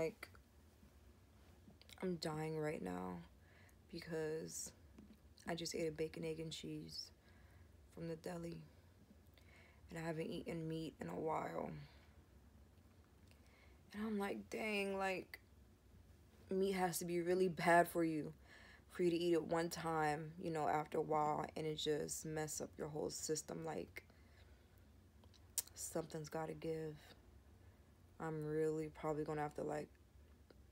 like, I'm dying right now because I just ate a bacon, egg, and cheese from the deli. And I haven't eaten meat in a while. And I'm like, dang, like, meat has to be really bad for you to eat it one time, you know, after a while, and it just mess up your whole system. Like, something's gotta give. I'm really probably gonna have to, like,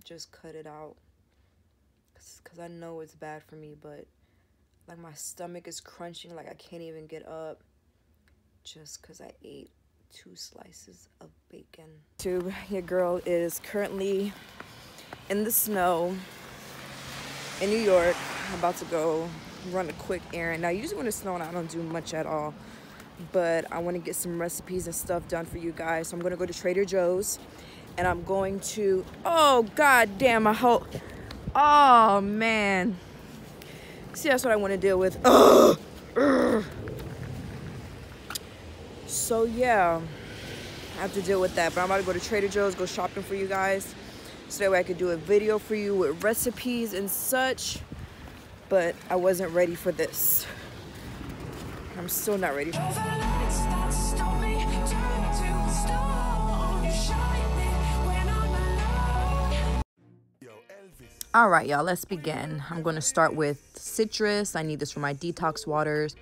just cut it out. Because I know it's bad for me, but, like, my stomach is crunching. Like, I can't even get up just because I ate 2 slices of bacon. Your girl is currently in the snow in New York. I'm about to go run a quick errand. Now, usually when it's snowing, I don't do much at all, but I want to get some recipes and stuff done for you guys. So I'm going to go to Trader Joe's, and I'm going to, oh, god damn, I hope, oh, man. See, that's what I want to deal with. So, yeah, I have to deal with that. But I'm about to go to Trader Joe's, go shopping for you guys, so that way I could do a video for you with recipes and such. But I wasn't ready for this. I'm still not ready for this. All right, y'all, let's begin. I'm going to start with citrus. I need this for my detox waters.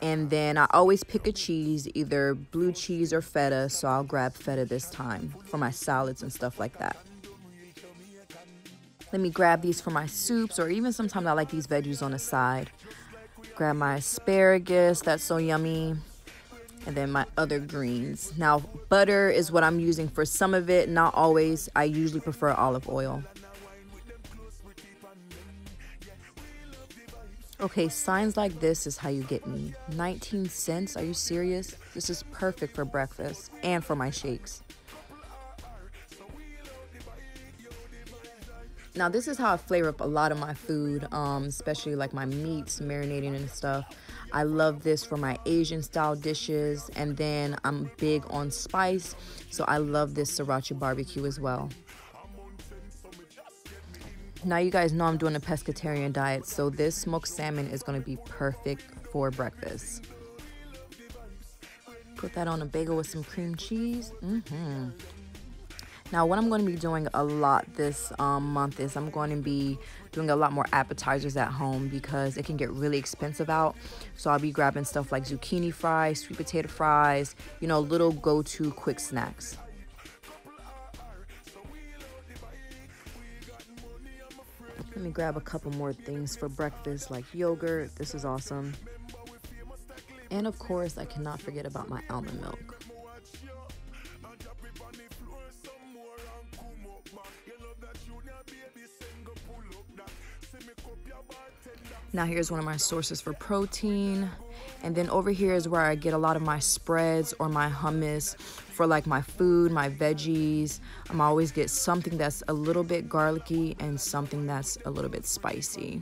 And then I always pick a cheese, either blue cheese or feta. So I'll grab feta this time for my salads and stuff like that. Let me grab these for my soups, or even sometimes I like these veggies on the side. Grab my asparagus, that's so yummy. And then my other greens. Now, butter is what I'm using for some of it, not always. I usually prefer olive oil. Okay, signs like this is how you get me. 19 cents, are you serious? This is perfect for breakfast and for my shakes. Now, this is how I flavor up a lot of my food, especially like my meats, marinating and stuff. I love this for my Asian style dishes, and then I'm big on spice, so I love this sriracha barbecue as well. Now, you guys know I'm doing a pescatarian diet, so this smoked salmon is going to be perfect for breakfast. Put that on a bagel with some cream cheese. Now, what I'm going to be doing a lot this month is I'm going to be doing a lot more appetizers at home because it can get really expensive out. So I'll be grabbing stuff like zucchini fries, sweet potato fries, you know, little go-to quick snacks. Let me grab a couple more things for breakfast, like yogurt. This is awesome. And of course, I cannot forget about my almond milk. Now here's one of my sources for protein. And then over here is where I get a lot of my spreads or my hummus for like my food, my veggies. I always get something that's a little bit garlicky and something that's a little bit spicy.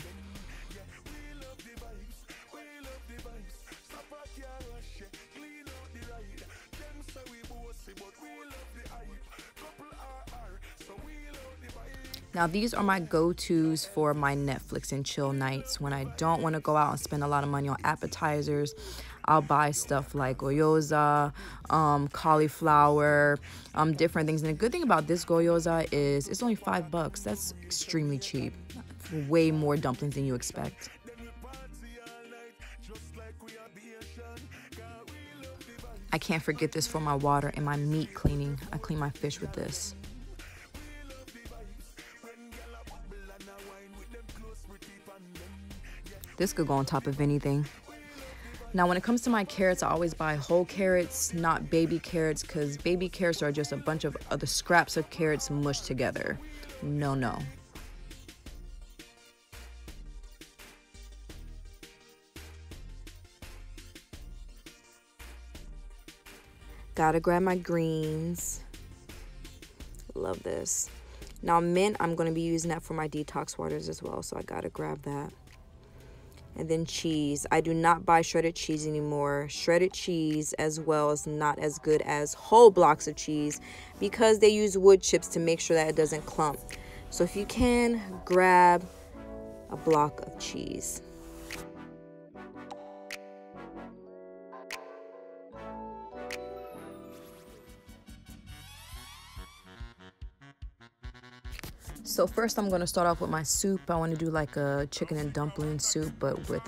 Now, these are my go-tos for my Netflix and chill nights. When I don't want to go out and spend a lot of money on appetizers, I'll buy stuff like gyoza, cauliflower, different things. And the good thing about this gyoza is it's only $5. That's extremely cheap. Way more dumplings than you expect. I can't forget this for my water and my meat cleaning. I clean my fish with this. This could go on top of anything. Now, when it comes to my carrots, I always buy whole carrots, not baby carrots, because baby carrots are just a bunch of other scraps of carrots mushed together. No, no. Gotta grab my greens. Love this. Now, mint, I'm going to be using that for my detox waters as well, so I gotta grab that. And then cheese. I do not buy shredded cheese anymore. Shredded cheese as well is not as good as whole blocks of cheese because they use wood chips to make sure that it doesn't clump. So if you can, grab a block of cheese. So first I'm going to start off with my soup. I want to do like a chicken and dumpling soup, but with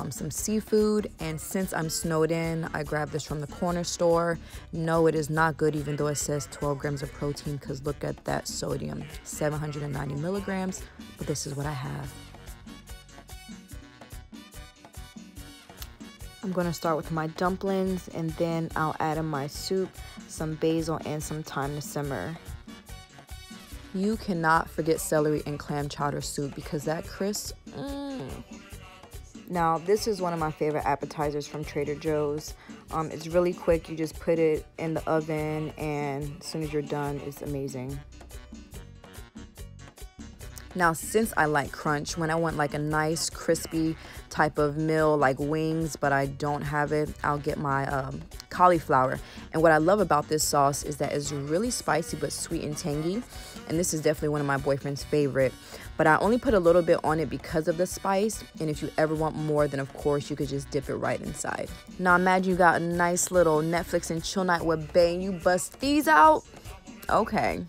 some seafood. And since I'm snowed in, I grabbed this from the corner store. No, it is not good, even though it says 12 grams of protein, because look at that sodium, 790 milligrams. But this is what I have. I'm going to start with my dumplings, and then I'll add in my soup, some basil, and some thyme to simmer. You cannot forget celery and clam chowder soup because that crisp. Now, this is one of my favorite appetizers from Trader Joe's. It's really quick. You just put it in the oven, and as soon as you're done, it's amazing. Now, since I like crunch, when I want like a nice crispy type of meal like wings, but I don't have it, I'll get my cauliflower. And what I love about this sauce is that it's really spicy but sweet and tangy. And this is definitely one of my boyfriend's favorite. But I only put a little bit on it because of the spice. And if you ever want more, then of course you could just dip it right inside. Now imagine you got a nice little Netflix and chill night with bae and you bust these out. Okay.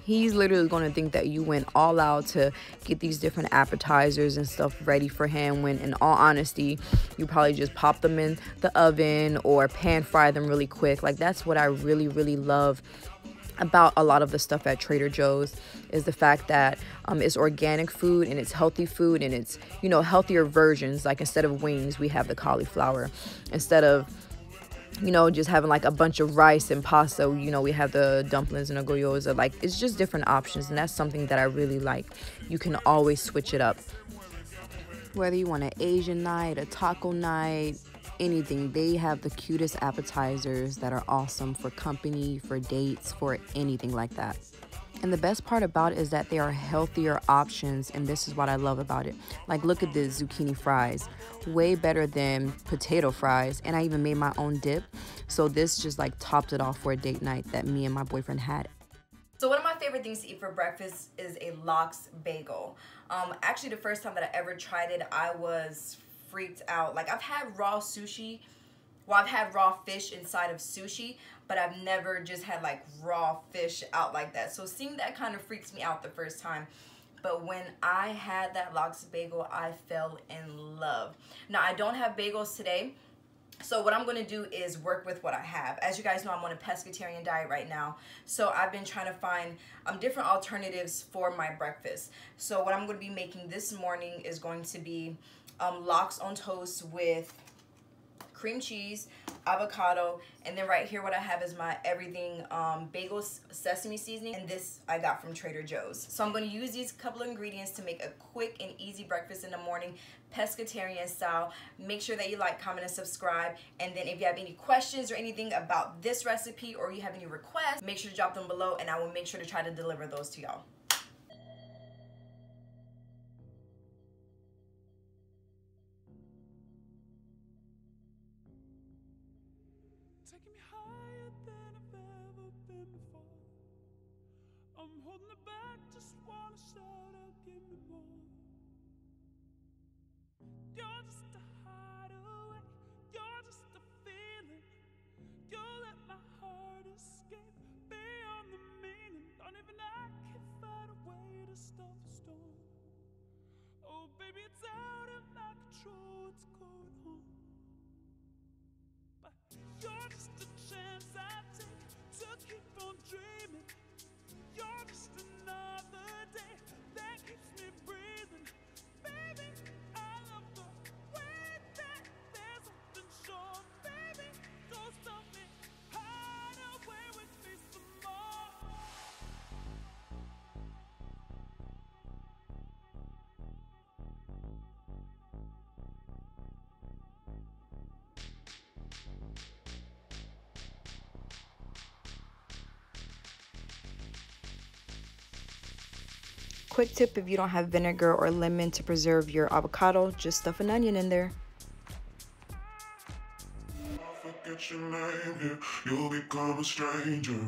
He's literally going to think that you went all out to get these different appetizers and stuff ready for him, when in all honesty, you probably just pop them in the oven or pan fry them really quick. Like, that's what I really, really love about a lot of the stuff at Trader Joe's, is the fact that it's organic food and it's healthy food, and it's, you know, healthier versions. Like, instead of wings, we have the cauliflower. Instead of, you know, just having like a bunch of rice and pasta, you know, we have the dumplings and the gyoza. Like, it's just different options, and that's something that I really like. You can always switch it up. Whether you want an Asian night, a taco night, anything, they have the cutest appetizers that are awesome for company, for dates, for anything like that. And the best part about it is that they are healthier options, and this is what I love about it. Like, look at the zucchini fries. Way better than potato fries, and I even made my own dip. So this just like topped it off for a date night that me and my boyfriend had. So one of my favorite things to eat for breakfast is a lox bagel. Actually, the first time that I ever tried it, I was freaked out. Like, I've had raw sushi. Well, I've had raw fish inside of sushi, but I've never just had like raw fish out like that. So seeing that kind of freaks me out the first time. But when I had that lox bagel, I fell in love. Now, I don't have bagels today, so what I'm going to do is work with what I have. As you guys know, I'm on a pescatarian diet right now, so I've been trying to find different alternatives for my breakfast. So what I'm going to be making this morning is going to be lox on toast with cream cheese, avocado, and then right here what I have is my everything bagel sesame seasoning, and this I got from Trader Joe's. So I'm going to use these couple of ingredients to make a quick and easy breakfast in the morning, pescatarian style. Make sure that you like, comment, and subscribe, and then if you have any questions or anything about this recipe, or you have any requests, make sure to drop them below, and I will make sure to try to deliver those to y'all. Taking me higher than I've ever been before. I'm holding it back, just wanna shout out, give me more. You're just a hideaway, you're just a feeling. You let my heart escape beyond the meaning. Don't even I can find a way to stop the storm. Oh baby, it's out of my control, what's going on? But you're just a chance I take to keep on dreaming. You're just another day that keeps me breathing. Baby, I love the way that there's something short. Baby, don't stop me, hide away with me some more. Quick tip, if you don't have vinegar or lemon to preserve your avocado, just stuff an onion in there. Forget your name here, you'll become a stranger.